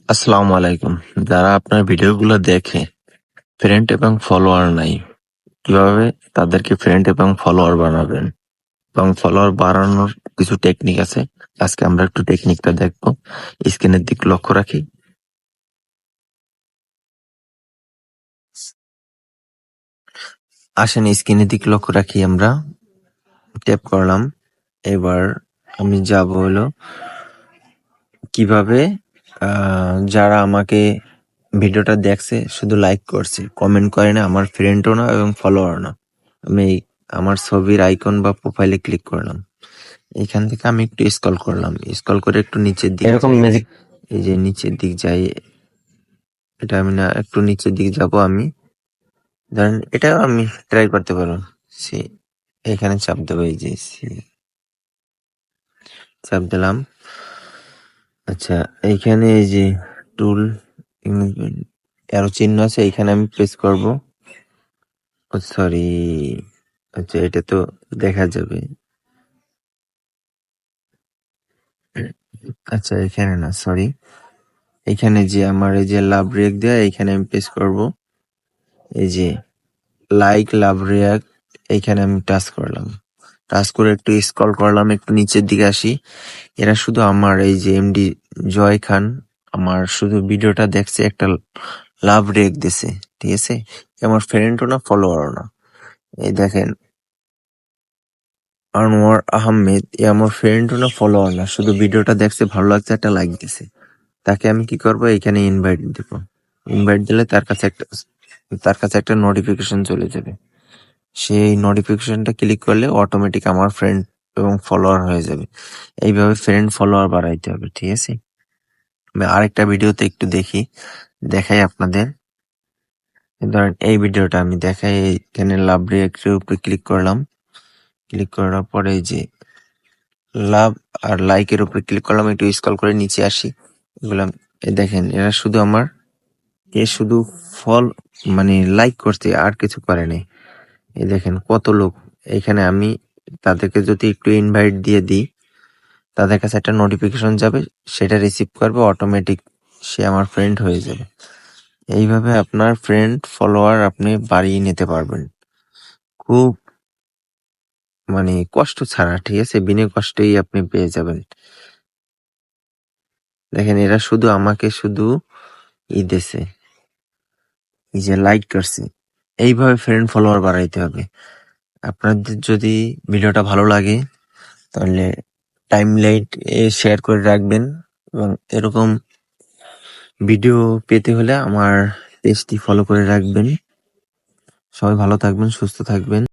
আসসালামু আলাইকুম। যারা আপনার ভিডিওগুলো দেখে ফ্রেন্ড এবং ফলোয়ার নাই, কিভাবে তাদেরকে ফ্রেন্ড এবং ফলোয়ার বানাবেন এবং ফলোয়ার বাড়ানোর কিছু টেকনিক আছে। আজকে আমরা একটু টেকনিকটা দেখবো। স্ক্রিনের দিক লক্ষ্য রাখি। আসেন স্ক্রিনের দিক লক্ষ্য রাখি, আমরা ট্যাপ করলাম। এবার আমি যাব হলো কিভাবে যারা আমাকে ভিডিওটা দেখছে শুধু লাইক করছে, কমেন্ট করে না, আমার ফ্রেন্ডও না এবং ফলোয়ার না, আমি আমার ছবির আইকন বা প্রোফাইলে ক্লিক করলাম। এখান থেকে আমি একটু স্ক্রল করলাম, স্ক্রল করে একটু নিচের দিকে এরকম ম্যাজিক এই যে নিচের দিক যাই, এটা আমি না একটু নিচের দিকে যাব। আমি ধরেন এটা আমি ট্রাই করতে পারবো। সে এখানে চাপ দেবো, এই যে চাপ দিলাম। আচ্ছা, এইখানে এই যে টুল অ্যারো চিহ্ন আছে, এইখানে আমি প্রেস করব। সরি, আচ্ছা এটা তো দেখা যাবে। আচ্ছা এখানে না, সরি, এখানে যে আমার এই যে লাভ রিয়েক্ট দেয়া, এইখানে আমি প্রেস করব। এই যে লাইক লাভ রিয়াক্ট, এইখানে আমি টাচ করলাম। টাচ করে একটু স্ক্রল করলাম, একটু নিচের দিকে আসি। এরা শুধু আমার এই যে এমডি জয় খান আমার শুধু ভিডিওটা দেখছে, একটা লাভ রিয়েক্ট দিছে, ঠিক আছে? আমার ফ্রেন্ডও না, ফলোয়ারও না। এই দেখেন আনোয়ার আহমেদ, এ আমার ফ্রেন্ডও না, ফলোয়ার না, শুধু ভিডিওটা দেখছে, ভালো লাগছে, একটা লাইক দিছে। তাকে আমি কি করব, এখানে ইনভাইট দেব। ইনভাইট দিলে তার কাছে একটা নোটিফিকেশন চলে যাবে। সেই নোটিফিকেশনটা ক্লিক করলে অটোমেটিক আমার ফ্রেন্ড এবং ফলোয়ার হয়ে যাবে। এইভাবে ফ্রেন্ড ফলোয়ার বাড়াইতে হবে, ঠিক আছে? আমি আরেকটা ভিডিওতে একটু দেখাই আপনাদের। ধরেন এই ভিডিওটা আমি দেখাই, এখানে লাভ রিয়েক্টের উপরে ক্লিক করলাম। ক্লিক করার পরে এই যে লাভ আর লাইকের উপরে ক্লিক করলাম, একটু স্ক্রল করে নিচে আসি। এগুলো দেখেন, এরা শুধু আমার শুধু ফল মানে লাইক করছে, আর কিছু করে নাই। এই দেখেন কত লোক। এখানে আমি তাদেরকে যদি একটু ইনভাইট দিয়ে দিই, তাদের কাছে একটা নোটিফিকেশন যাবে, সেটা রিসিভ করবে, অটোমেটিক সে আমার ফ্রেন্ড হয়ে যাবে। এইভাবে আপনার ফ্রেন্ড ফলোয়ার আপনি বাড়িয়ে নিতে পারবেন খুব কষ্ট ছাড়া, ঠিক আছে? বিনা কষ্টেই আপনি পেয়ে যাবেন। দেখেন এরা শুধু আমাকে শুধু দিছে, এই যে লাইক করছে। এইভাবে ফ্রেন্ড ফলোয়ার বাড়াইতে হবে। আপনাদের যদি ভিডিওটা ভালো লাগে তাহলে টাইমলাইন শেয়ার করে রাখবেন, এবং এরকম ভিডিও পেতে হলে আমার পেজটি ফলো করে রাখবেন। সবাই ভালো থাকবেন, সুস্থ থাকবেন।